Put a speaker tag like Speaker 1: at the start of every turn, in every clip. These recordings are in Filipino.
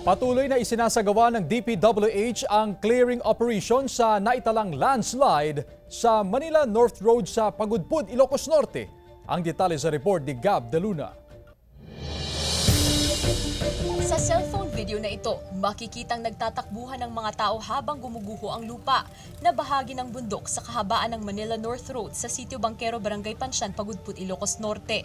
Speaker 1: Patuloy na isinasagawa ng DPWH ang clearing operation sa naitalang landslide sa Manila North Road sa Pagudpud, Ilocos Norte. Ang detalye sa report ni Gab De Luna.
Speaker 2: Sa cellphone video na ito, makikitang nagtatakbuhan ng mga tao habang gumuguho ang lupa na bahagi ng bundok sa kahabaan ng Manila North Road sa Sitio Bangkero, Barangay Pansyan, Pagudpud, Ilocos Norte.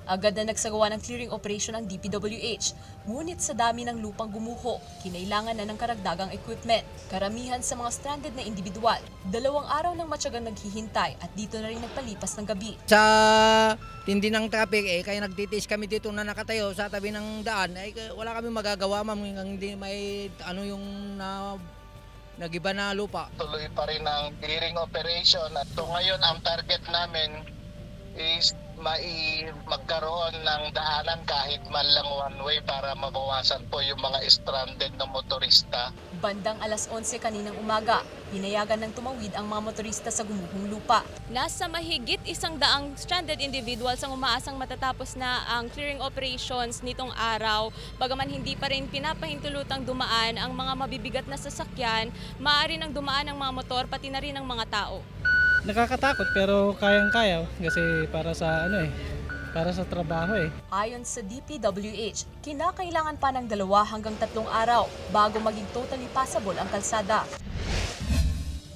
Speaker 2: Agad na nagsagawa ng clearing operation ang DPWH, ngunit sa dami ng lupang gumuho, kinailangan na ng karagdagang equipment. Karamihan sa mga stranded na individual, 2 araw nang matyagang naghihintay at dito na rin nagpalipas ng gabi.
Speaker 3: Sa tindi ng traffic, kaya nagtitiis kami dito na nakatayo sa tabi ng daan, wala kami magagawa, ma'am, hindi may yung nagiba na lupa.
Speaker 4: Tuloy pa rin ang clearing operation at ngayon ang target namin is magkaroon ng daanan kahit man lang one way para mabawasan po yung mga stranded na motorista.
Speaker 2: Bandang alas 11 kaninang umaga, hinayagan ng tumawid ang mga motorista sa gumuhong lupa.
Speaker 5: Nasa mahigit 100 stranded individuals ang umaasang matatapos na ang clearing operations nitong araw. Bagaman hindi pa rin pinapahintulutang dumaan ang mga mabibigat na sasakyan, maaari nang dumaan ang mga motor pati na rin ang mga tao.
Speaker 6: Nakakatakot pero kayang-kaya kasi para sa para sa trabaho .
Speaker 2: Ayon sa DPWH, kinakailangan pa ng 2 hanggang 3 araw bago maging totally passable ang kalsada.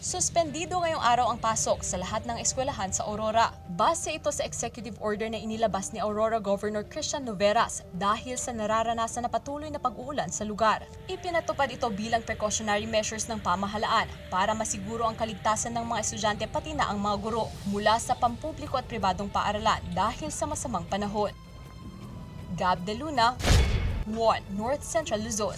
Speaker 2: Suspendido ngayong araw ang pasok sa lahat ng eskwelahan sa Aurora. Base ito sa executive order na inilabas ni Aurora Governor Christian Noveras dahil sa nararanasan na patuloy na pag-uulan sa lugar. Ipinatupad ito bilang precautionary measures ng pamahalaan para masiguro ang kaligtasan ng mga estudyante pati na ang mga guro mula sa pampubliko at pribadong paaralan dahil sa masamang panahon. Gab De Luna, 1 North Central Luzon.